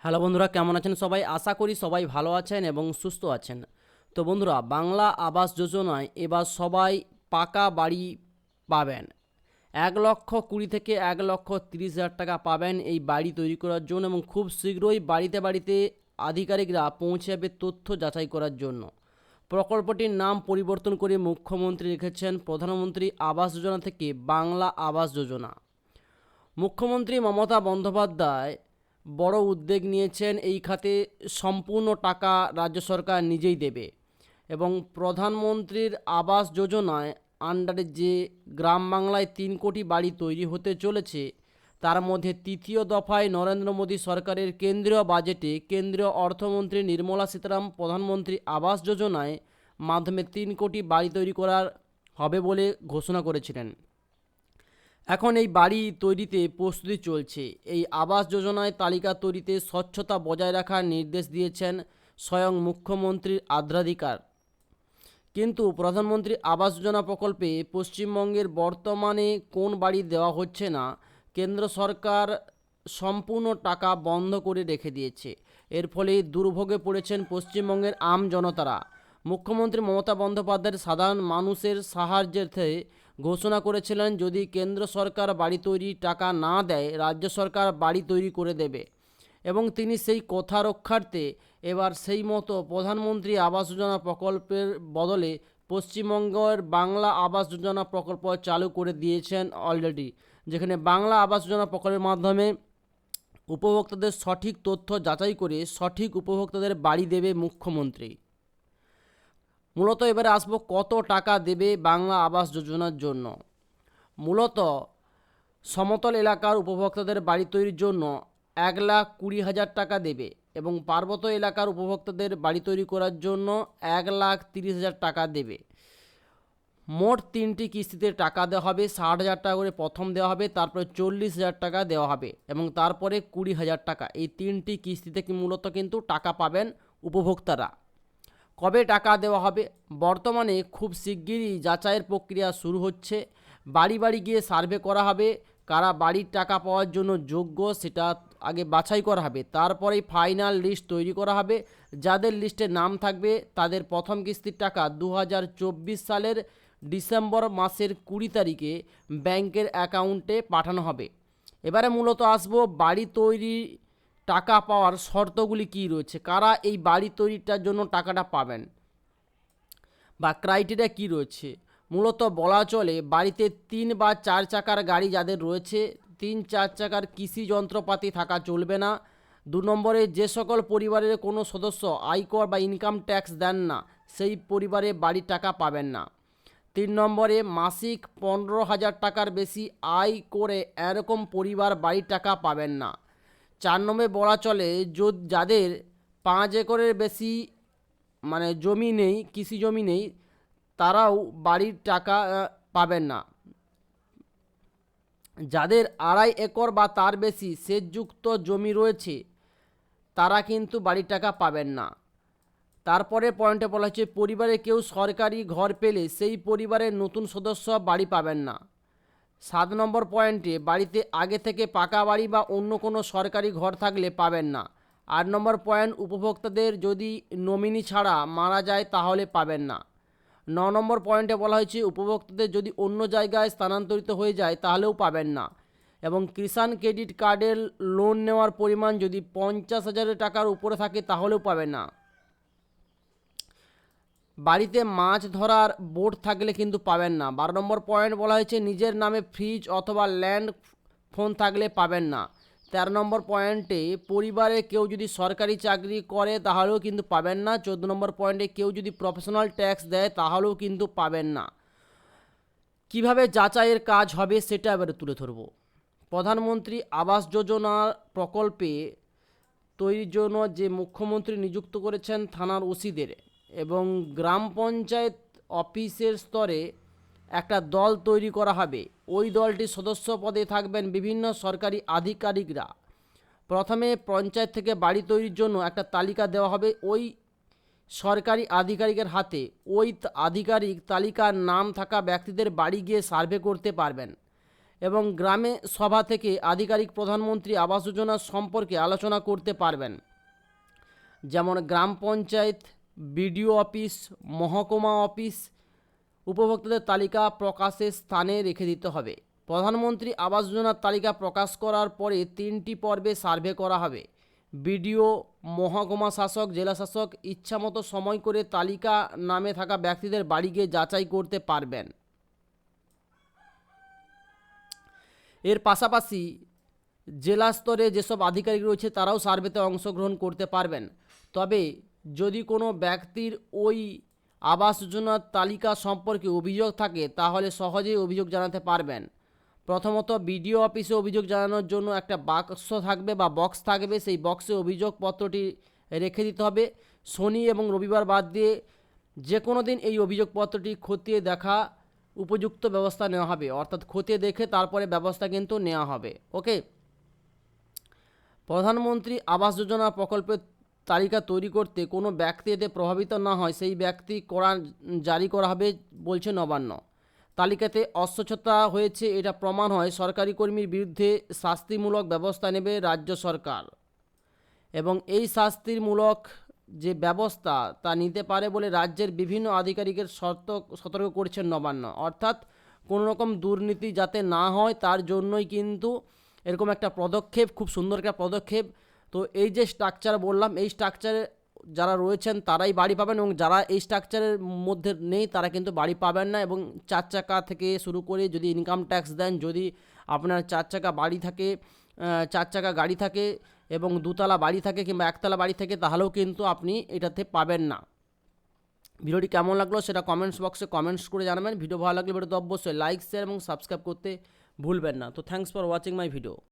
Hello বন্ধুরা, কেমন আছেন সবাই? আশা করি সবাই ভালো আছেন এবং সুস্থ আছেন। তো বন্ধুরা, বাংলা আবাস যোজনায় এবার সবাই পাকা বাড়ি পাবেন। 1,20,000 থেকে 1,30,000 টাকা পাবেন এই বাড়ি তৈরি করার জন্য, এবং খুব শীঘ্রই বাড়িতে বাড়িতে আধিকারিকরা পৌঁছে যাবে তথ্য যাচাই করার জন্য। প্রকল্পটির নাম পরিবর্তন করে মুখ্যমন্ত্রী রেখেছেন প্রধানমন্ত্রী আবাস যোজনা থেকে বাংলা আবাস যোজনা। মুখ্যমন্ত্রী মমতা বন্দ্যোপাধ্যায় বড় উদ্যোগ নিয়েছেন। এই খাতে সম্পূর্ণ টাকা রাজ্য সরকার নিজেই দেবে, এবং প্রধানমন্ত্রীর আবাস যোজনায় আন্ডারে যে গ্রাম বাংলায় 3 কোটি বাড়ি তৈরি হতে চলেছে, তার মধ্যে তৃতীয় দফায় নরেন্দ্র মোদী সরকারের কেন্দ্রীয় বাজেটে কেন্দ্রীয় অর্থমন্ত্রী নির্মলা সীতারামন প্রধানমন্ত্রী আবাস যোজনায় মাধ্যমে 3 কোটি বাড়ি তৈরি করার হবে বলে ঘোষণা করেছিলেন। এখন এই বাড়ি তৈরিতে প্রস্তুতি চলছে। এই আবাস যোজনায় তালিকা তৈরিতে স্বচ্ছতা বজায় রাখার নির্দেশ দিয়েছেন স্বয়ং মুখ্যমন্ত্রীর আধিকারিকরা। কিন্তু প্রধানমন্ত্রী আবাস যোজনা প্রকল্পে পশ্চিমবঙ্গের বর্তমানে কোন বাড়ি দেওয়া হচ্ছে না, কেন্দ্র সরকার সম্পূর্ণ টাকা বন্ধ করে রেখে দিয়েছে। এর ফলে দুর্ভোগে পড়েছেন পশ্চিমবঙ্গের আম জনতারা। মুখ্যমন্ত্রী মমতা বন্দ্যোপাধ্যায়ের সাধারণ মানুষের সাহায্যার্থে ঘোষণা করেছিলেন, যদি কেন্দ্র সরকার বাড়ি তৈরির টাকা না দেয়, রাজ্য সরকার বাড়ি তৈরি করে দেবে। এবং তিনি সেই কথা রক্ষার্থে এবার সেই মতো প্রধানমন্ত্রী আবাস যোজনা প্রকল্পের বদলে পশ্চিমবঙ্গের বাংলা আবাস যোজনা প্রকল্প চালু করে দিয়েছেন অলরেডি, যেখানে বাংলা আবাস যোজনা প্রকল্পের মাধ্যমে উপভোক্তাদের সঠিক তথ্য যাচাই করে সঠিক উপভোক্তাদের বাড়ি দেবে মুখ্যমন্ত্রী। মূলত এবারে আসবো কত টাকা দেবে বাংলা আবাস যোজনার জন্য। মূলত সমতল এলাকার উপভোক্তাদের বাড়ি তৈরির জন্য 1,20,000 টাকা দেবে, এবং পার্বত্য এলাকার উপভোক্তাদের বাড়ি তৈরি করার জন্য 1,30,000 টাকা দেবে। মোট 3টি কিস্তিতে টাকা দেওয়া হবে। 60,000 টাকা করে প্রথম দেওয়া হবে, তারপরে 40,000 টাকা দেওয়া হবে, এবং তারপরে 20,000 টাকা। এই 3টি কিস্তিতে মূলত কিন্তু টাকা পাবেন উপভোক্তারা। কবে টাকা দেওয়া হবে? বর্তমানে খুব শিগগিরই যাচাইয়ের প্রক্রিয়া শুরু হচ্ছে। বাড়ি বাড়ি গিয়ে সার্ভে করা হবে, কারা বাড়ির টাকা পাওয়ার জন্য যোগ্য সেটা আগে বাছাই করা হবে। তারপরেই ফাইনাল লিস্ট তৈরি করা হবে। যাদের লিস্টে নাম থাকবে তাদের প্রথম কিস্তির টাকা 2024 সালের ডিসেম্বর মাসের 20 তারিখে ব্যাংকের অ্যাকাউন্টে পাঠানো হবে। এবারে মূলত আসবো বাড়ি তৈরি টাকা পাওয়ার শর্তগুলি কী রয়েছে, কারা এই বাড়ি তৈরিটার জন্য টাকাটা পাবেন, বা ক্রাইটেরিয়া কী রয়েছে। মূলত বলা চলে, বাড়িতে 3 বা 4 চাকার গাড়ি যাদের রয়েছে, 3-4 চাকার কৃষি যন্ত্রপাতি থাকা চলবে না। 2 নম্বরে, যে সকল পরিবারের কোনো সদস্য আয়কর বা ইনকাম ট্যাক্স দেন না, সেই পরিবারে বাড়ির টাকা পাবেন না। 3 নম্বরে, মাসিক 15,000 টাকার বেশি আয় করে এরকম পরিবার বাড়ির টাকা পাবেন না। 4 নম্বরে বলা চলে, যাদের 5 একরের বেশি জমি নেই, কৃষি জমি নেই, তারাও বাড়ির টাকা পাবেন না। যাদের 2.5 একর বা তার বেশি সেচযুক্ত জমি রয়েছে, তারা কিন্তু বাড়ির টাকা পাবেন না। তারপরে পয়েন্টে বলা হচ্ছে, পরিবারে কেউ সরকারি ঘর পেলে সেই পরিবারের নতুন সদস্য বাড়ি পাবেন না। 7 নম্বর পয়েন্টে, বাড়িতে আগে থেকে পাকা বাড়ি বা অন্য কোনো সরকারি ঘর থাকলে পাবেন না। 8 নম্বর পয়েন্ট, উপভোক্তাদের যদি নমিনি ছাড়া মারা যায় তাহলে পাবেন না। 9 নম্বর পয়েন্টে বলা হয়েছে, উপভোক্তাদের যদি অন্য জায়গায় স্থানান্তরিত হয়ে যায় তাহলেও পাবেন না। এবং কিষাণ ক্রেডিট কার্ডের লোন নেওয়ার পরিমাণ যদি 50,000 টাকার উপরে থাকে তাহলেও পাবেন না। বাড়িতে মাছ ধরার বোট থাকলে কিন্তু পাবেন না। 12 নম্বর পয়েন্ট বলা হয়েছে, নিজের নামে ফ্রিজ অথবা ল্যান্ড ফোন থাকলে পাবেন না। 13 নম্বর পয়েন্টে, পরিবারে কেউ যদি সরকারি চাকরি করে তাহলেও কিন্তু পাবেন না। 14 নম্বর পয়েন্টে, কেউ যদি প্রফেশনাল ট্যাক্স দেয় তাহলেও কিন্তু পাবেন না। কিভাবে যাচাইয়ের কাজ হবে সেটা এবারে তুলে ধরব। প্রধানমন্ত্রী আবাস যোজনা প্রকল্পে তৈরির জন্য যে মুখ্যমন্ত্রী নিযুক্ত করেছেন থানার ওসিদের, এবং গ্রাম পঞ্চায়েত অফিসের স্তরে একটা দল তৈরি করা হবে। ওই দলটির সদস্য পদে থাকবেন বিভিন্ন সরকারি আধিকারিকরা। প্রথমে পঞ্চায়েত থেকে বাড়ি তৈরির জন্য একটা তালিকা দেওয়া হবে ওই সরকারি আধিকারিকের হাতে। ওই আধিকারিক তালিকার নাম থাকা ব্যক্তিদের বাড়ি গিয়ে সার্ভে করতে পারবেন। এবং গ্রামে সভা থেকে আধিকারিক প্রধানমন্ত্রী আবাস যোজনা সম্পর্কে আলোচনা করতে পারবেন। যেমন গ্রাম পঞ্চায়েত, বিডিও অফিস, মহকুমা অফিস উপভোক্তাদের তালিকা প্রকাশের স্থানে রেখে দিতে হবে। প্রধানমন্ত্রী আবাস যোজনার তালিকা প্রকাশ করার পরে 3টি পর্বে সার্ভে করা হবে। বিডিও, মহকুমা শাসক, জেলা শাসক ইচ্ছামতো সময় করে তালিকা নামে থাকা ব্যক্তিদের বাড়ি গিয়ে যাচাই করতে পারবেন। এর পাশাপাশি জেলা স্তরে যেসব আধিকারিক রয়েছে তারাও সার্ভেতে অংশগ্রহণ করতে পারবেন। তবে যদি কোনো ব্যক্তির ওই আবাস যোজনার তালিকা সম্পর্কে অভিযোগ থাকে তাহলে সহজেই অভিযোগ জানাতে পারবেন। প্রথমত বিডিও অফিসে অভিযোগ জানানোর জন্য একটা বাক্স থাকবে বা বক্স থাকবে, সেই বক্সে অভিযোগপত্রটি রেখে দিতে হবে। শনি এবং রবিবার বাদ দিয়ে যে কোনো দিন এই অভিযোগপত্রটি খতিয়ে দেখা উপযুক্ত ব্যবস্থা নেওয়া হবে, অর্থাৎ খতিয়ে দেখে তারপরে ব্যবস্থা কিন্তু নেওয়া হবে। ওকে, প্রধানমন্ত্রী আবাস যোজনা প্রকল্পের তালিকা তৈরি করতে কোনো ব্যক্তি এতে প্রভাবিত না হয় সেই ব্যক্তি জারি করা হবে বলছে নবান্ন। তালিকাতে অস্বচ্ছতা হয়েছে এটা প্রমাণ হয় সরকারি কর্মীর বিরুদ্ধে শাস্তিমূলক ব্যবস্থা নেবে রাজ্য সরকার, এবং এই শাস্তিমূলক যে ব্যবস্থা তা নিতে পারে বলে রাজ্যের বিভিন্ন আধিকারিকের সতর্ক করছেন নবান্ন। অর্থাৎ কোনো রকম দুর্নীতি যাতে না হয় তার জন্যই কিন্তু এরকম একটা পদক্ষেপ, খুব সুন্দর একটা পদক্ষেপ। তো এই যে স্ট্রাকচার বললাম, এই স্ট্রাকচারে যারা রয়েছেন তারাই বাড়ি পাবেন, এবং যারা এই স্ট্রাকচারের মধ্যে নেই তারা কিন্তু বাড়ি পাবেন না। এবং 4 চাকা থেকে শুরু করে যদি ইনকাম ট্যাক্স দেন, যদি আপনার 4 চাকা বাড়ি থাকে, 4 চাকা গাড়ি থাকে এবং 2তলা বাড়ি থাকে কিংবা 1তলা বাড়ি থাকে, তাহলেও কিন্তু আপনি এটাতে পাবেন না। ভিডিওটি কেমন লাগলো সেটা কমেন্টস বক্সে কমেন্টস করে জানাবেন। ভিডিও ভালো লাগলে ভিডিওতে অবশ্যই লাইক, শেয়ার এবং সাবস্ক্রাইব করতে ভুলবেন না। তো thanks for watching my video.